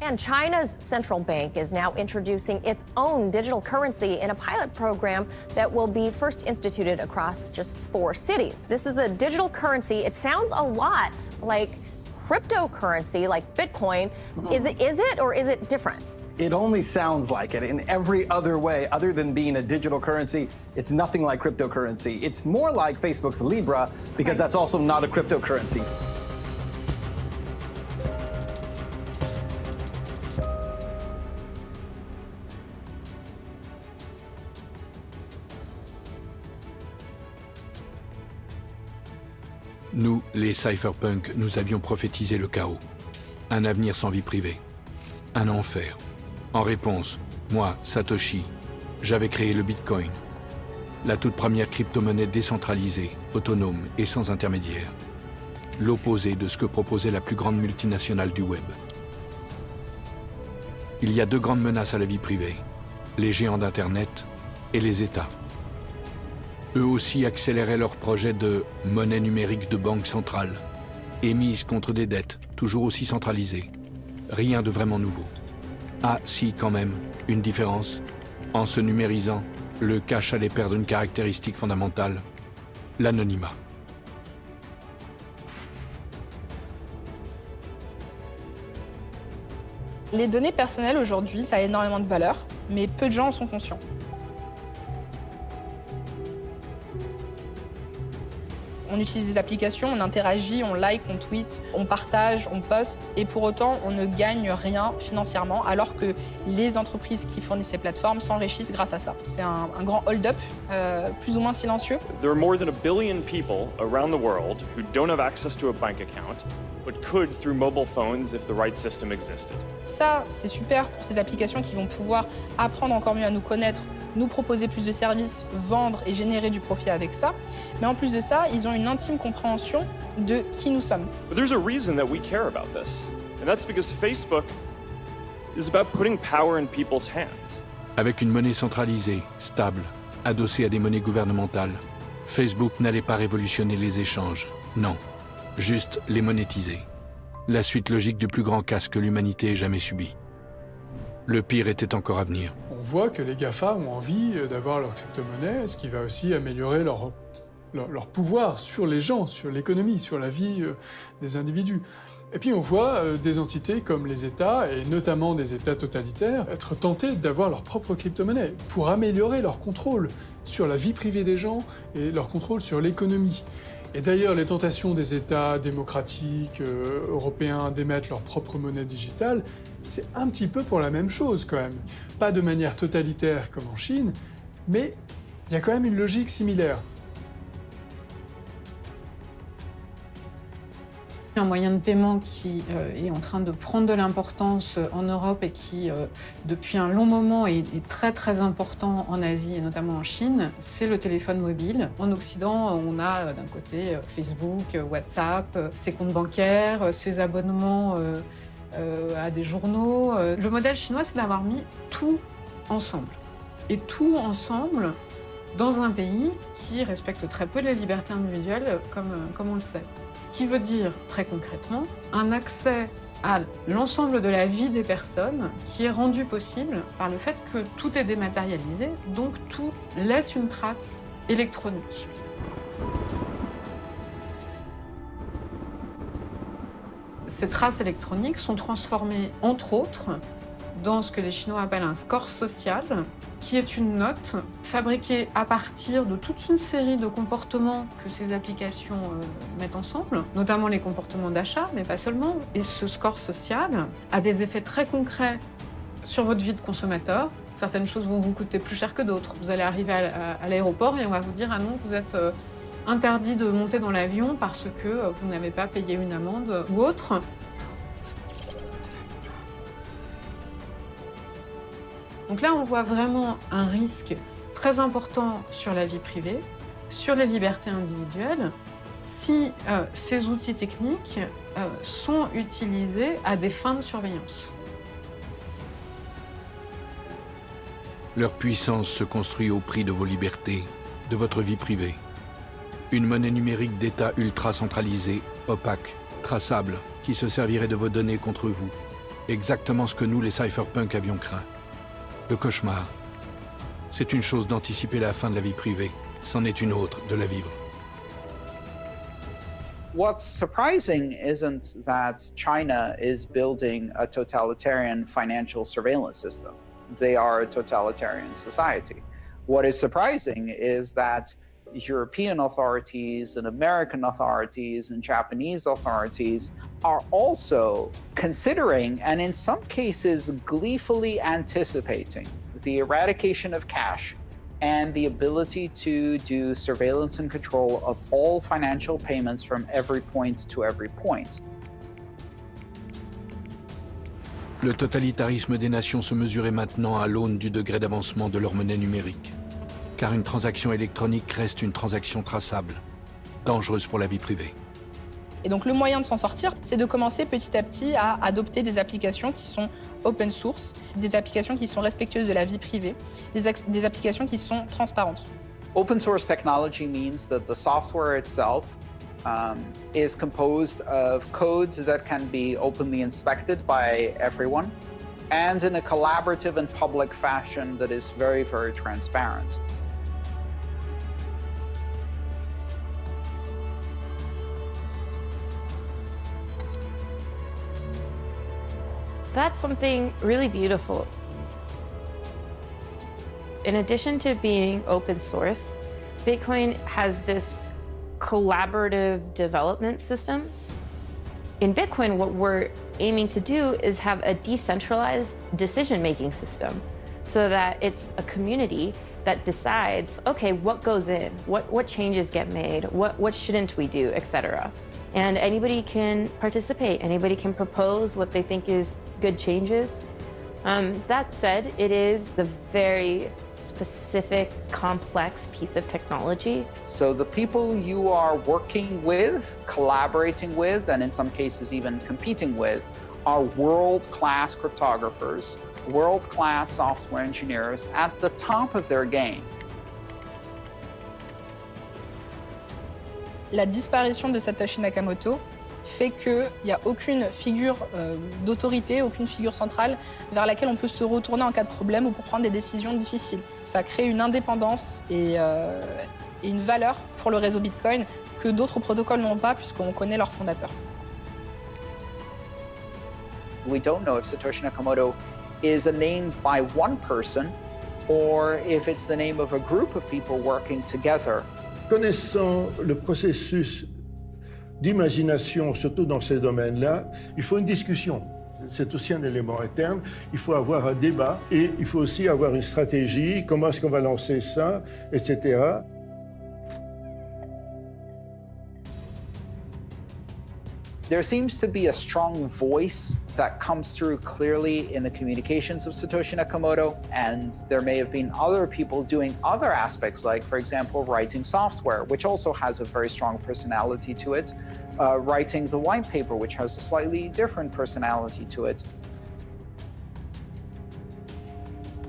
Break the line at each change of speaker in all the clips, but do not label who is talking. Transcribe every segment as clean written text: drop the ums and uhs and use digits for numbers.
And China's central bank is now introducing its own digital currency in a pilot program that will be first instituted across just 4 cities. This is a digital currency. It sounds a lot like cryptocurrency, like Bitcoin. Is it or is it different?
It only sounds like it. In every other way, other than being a digital currency, it's nothing like cryptocurrency. It's more like Facebook's Libra, because that's also not a cryptocurrency.
Nous, les cypherpunks, nous avions prophétisé le chaos. Un avenir sans vie privée. Un enfer. En réponse, moi, Satoshi, j'avais créé le Bitcoin. La toute première crypto-monnaie décentralisée, autonome et sans intermédiaire. L'opposé de ce que proposait la plus grande multinationale du web. Il y a 2 grandes menaces à la vie privée. Les géants d'Internet et les États. Eux aussi accéléraient leur projet de monnaie numérique de banque centrale, émise contre des dettes toujours aussi centralisées. Rien de vraiment nouveau. Ah si, quand même, une différence. En se numérisant, le cash allait perdre une caractéristique fondamentale, l'anonymat.
Les données personnelles aujourd'hui, ça a énormément de valeur, mais peu de gens en sont conscients. On utilise des applications, on interagit, on like, on tweet, on partage, on poste, et pour autant, on ne gagne rien financièrement, alors que les entreprises qui fournissent ces plateformes s'enrichissent grâce à ça. C'est un grand hold-up, plus ou moins silencieux.
There are more than 1 billion people around the world who don't have access to a bank account, but could through mobile phones if the right system existed.
Ça, c'est super pour ces applications qui vont pouvoir apprendre encore mieux à nous connaître, nous proposer plus de services, vendre et générer du profit avec ça. Mais en plus de ça, ils ont une intime compréhension de qui nous sommes.
But there's a reason that we care about this, and that's because Facebook is about putting power in people's hands.
Avec une monnaie centralisée, stable, adossée à des monnaies gouvernementales, Facebook n'allait pas révolutionner les échanges, non, juste les monétiser. La suite logique du plus grand casse que l'humanité ait jamais subi. Le pire était encore à venir.
On voit que les GAFA ont envie d'avoir leur crypto-monnaie, ce qui va aussi améliorer leur pouvoir sur les gens, sur l'économie, sur la vie des individus. Et puis on voit des entités comme les États, et notamment des États totalitaires, être tentés d'avoir leur propre crypto-monnaie pour améliorer leur contrôle sur la vie privée des gens et leur contrôle sur l'économie. Et d'ailleurs, les tentations des États démocratiques européens d'émettre leur propre monnaie digitale, c'est un petit peu pour la même chose quand même. Pas de manière totalitaire comme en Chine, mais il y a quand même une logique similaire.
Un moyen de paiement qui est en train de prendre de l'importance en Europe et qui, depuis un long moment, est très très important en Asie et notamment en Chine, c'est le téléphone mobile. En Occident, on a d'un côté Facebook, WhatsApp, ses comptes bancaires, ses abonnements à des journaux. Le modèle chinois, c'est d'avoir mis tout ensemble. Et tout ensemble dans un pays qui respecte très peu les libertés individuelles, comme on le sait. Ce qui veut dire, très concrètement, un accès à l'ensemble de la vie des personnes qui est rendu possible par le fait que tout est dématérialisé, donc tout laisse une trace électronique. Ces traces électroniques sont transformées, entre autres, dans ce que les Chinois appellent un score social, qui est une note fabriquée à partir de toute une série de comportements que ces applications mettent ensemble, notamment les comportements d'achat, mais pas seulement. Et ce score social a des effets très concrets sur votre vie de consommateur. Certaines choses vont vous coûter plus cher que d'autres. Vous allez arriver à l'aéroport et on va vous dire « Ah non, vous êtes interdit de monter dans l'avion parce que vous n'avez pas payé une amende ou autre ». Donc là, on voit vraiment un risque très important sur la vie privée, sur les libertés individuelles, si ces outils techniques sont utilisés à des fins de surveillance.
Leur puissance se construit au prix de vos libertés, de votre vie privée. Une monnaie numérique d'État ultra centralisée, opaque, traçable, qui se servirait de vos données contre vous. Exactement ce que nous, les cypherpunks, avions craint. Le cauchemar. C'est une chose d'anticiper la fin de la vie privée, c'en est une autre de la vivre.
What's surprising isn't that China is building a totalitarian financial surveillance system. They are a totalitarian society. What is surprising is that European authorities and American authorities and Japanese authorities are also considering and in some cases gleefully anticipating the eradication of cash and the ability to do surveillance and control of all financial payments from every point to every point.
Le totalitarisme des nations se mesurait maintenant à l'aune du degré d'avancement de leur monnaie numérique. Car une transaction électronique reste une transaction traçable, dangereuse pour la vie privée.
Et donc le moyen de s'en sortir, c'est de commencer petit à petit à adopter des applications qui sont open source, des applications qui sont respectueuses de la vie privée, des applications qui sont transparentes.
Open source technology means that the software itself is composed of codes that can be openly inspected by everyone and in a collaborative and public fashion that is very, very transparent.
That's something really beautiful. In addition to being open source, Bitcoin has this collaborative development system. In Bitcoin, what we're aiming to do is have a decentralized decision-making system so that it's a community that decides, okay, what goes in, what changes get made, what shouldn't we do, etc. And anybody can participate, anybody can propose what they think is good changes. That said, it is a very specific, complex piece of technology.
So the people you are working with, collaborating with, and in some cases even competing with, are world-class cryptographers, world-class software engineers at the top of their game.
La disparition de Satoshi Nakamoto fait qu'il n'y a aucune figure d'autorité, aucune figure centrale vers laquelle on peut se retourner en cas de problème ou pour prendre des décisions difficiles. Ça crée une indépendance et une valeur pour le réseau Bitcoin que d'autres protocoles n'ont pas puisqu'on connaît leurs fondateurs.
We don't know if Satoshi Nakamoto is a name by one person or if it's the name of a group of people working together.
Connaissant le processus d'imagination, surtout dans ces domaines-là, il faut une discussion. C'est aussi un élément interne. Il faut avoir un débat et il faut aussi avoir une stratégie. Comment est-ce qu'on va lancer ça, etc.
There seems to be a strong voice that comes through clearly in the communications of Satoshi Nakamoto, and there may have been other people doing other aspects, like, for example, writing software, which also has a very strong personality to it, writing the white paper, which has a slightly different personality to it.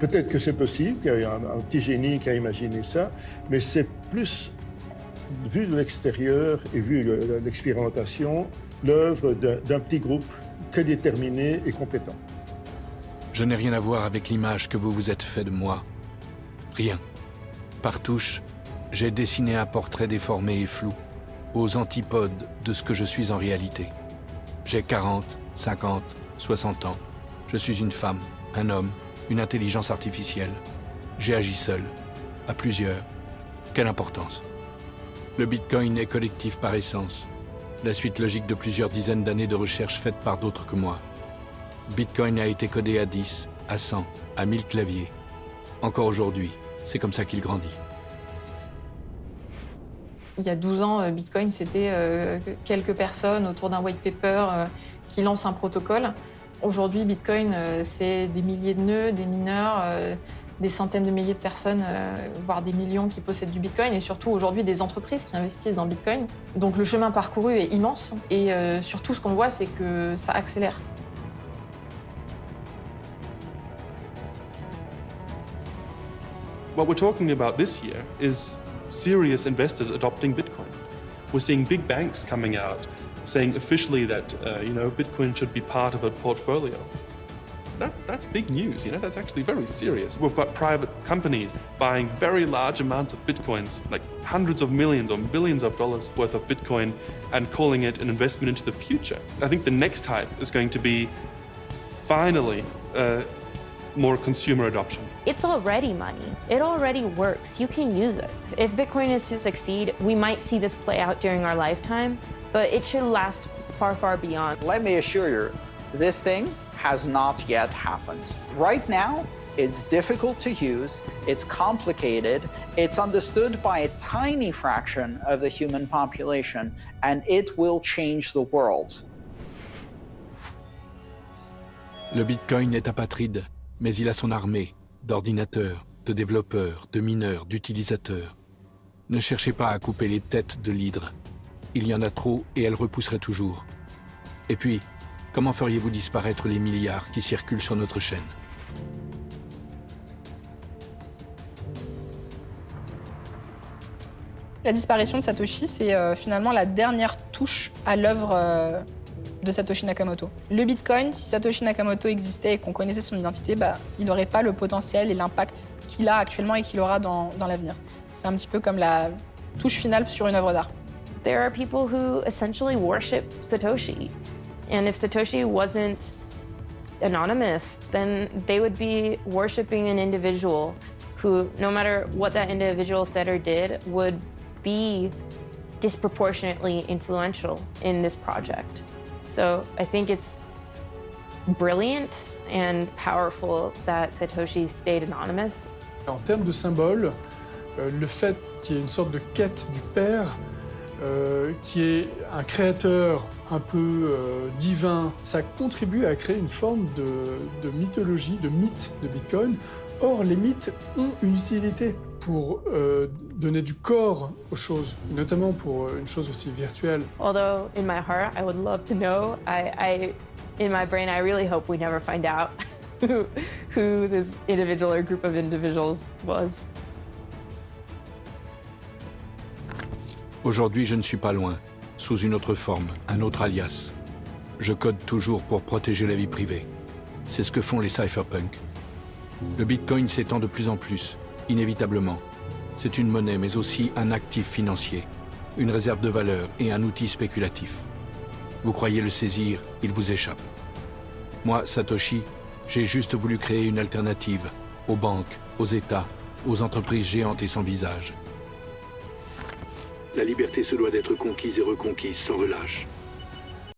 Peut-être que c'est possible, qu'il y a un petit génie qui a imaginé ça, mais c'est plus, vu de l'extérieur et vu l'expérimentation, l'œuvre d'un petit groupe très déterminé et compétent.
Je n'ai rien à voir avec l'image que vous vous êtes fait de moi. Rien. Par touche, j'ai dessiné un portrait déformé et flou, aux antipodes de ce que je suis en réalité. J'ai 40, 50, 60 ans. Je suis une femme, un homme, une intelligence artificielle. J'ai agi seul, à plusieurs. Quelle importance. Le Bitcoin est collectif par essence. La suite logique de plusieurs dizaines d'années de recherche faites par d'autres que moi. Bitcoin a été codé à 10, à 100, à 1000 claviers. Encore aujourd'hui, c'est comme ça qu'il grandit.
Il y a 12 ans, Bitcoin, c'était quelques personnes autour d'un white paper qui lancent un protocole. Aujourd'hui, Bitcoin, c'est des milliers de nœuds, des mineurs, des centaines de milliers de personnes, voire des millions qui possèdent du Bitcoin, et surtout aujourd'hui des entreprises qui investissent dans Bitcoin. Donc le chemin parcouru est immense, et surtout ce qu'on voit, c'est que ça accélère.
What we're talking about this year is serious investors adopting Bitcoin. We're seeing big banks coming out saying officially that Bitcoin should be part of a portfolio. That's big news, that's actually very serious. We've got private companies buying very large amounts of Bitcoins, like hundreds of millions or billions of dollars worth of Bitcoin, and calling it an investment into the future. I think the next type is going to be finally more consumer adoption.
It's already money. It already works. You can use it. If Bitcoin is to succeed, we might see this play out during our lifetime, but it should last far, far beyond.
Let me assure you, this thing has not yet happened. Right now, it's difficult to use, it's complicated, it's understood by a tiny fraction of the human population, and it will change the world.
Le Bitcoin est apatride, mais il a son armée d'ordinateurs, de développeurs, de mineurs, d'utilisateurs. Ne cherchez pas à couper les têtes de l'hydre. Il y en a trop et elle repousserait toujours. Et puis, comment feriez-vous disparaître les milliards qui circulent sur notre chaîne?
La disparition de Satoshi, c'est finalement la dernière touche à l'œuvre de Satoshi Nakamoto. Le Bitcoin, si Satoshi Nakamoto existait et qu'on connaissait son identité, il n'aurait pas le potentiel et l'impact qu'il a actuellement et qu'il aura dans l'avenir. C'est un petit peu comme la touche finale sur une œuvre d'art.
There are people who essentially worship Satoshi. And if Satoshi wasn't anonymous, then they would be worshiping an individual who, no matter what that individual said or did, would be disproportionately influential in this project. So I think it's brilliant and powerful that Satoshi stayed anonymous.
En termes de symbole, le fait qu'il y ait une sorte de quête du père, qui est un créateur un peu divin, ça contribue à créer une forme de mythologie, de mythe de Bitcoin. Or, les mythes ont une utilité pour donner du corps aux choses, notamment pour une chose aussi virtuelle.
Although in my heart, I would love to know. In my brain, I really hope we never find out who this individual or group of individuals was.
Aujourd'hui, je ne suis pas loin, sous une autre forme, un autre alias. Je code toujours pour protéger la vie privée. C'est ce que font les cypherpunks. Le Bitcoin s'étend de plus en plus, inévitablement. C'est une monnaie, mais aussi un actif financier, une réserve de valeur et un outil spéculatif. Vous croyez le saisir, il vous échappe. Moi, Satoshi, j'ai juste voulu créer une alternative aux banques, aux États, aux entreprises géantes et sans visage. La liberté se doit d'être conquise et reconquise sans relâche.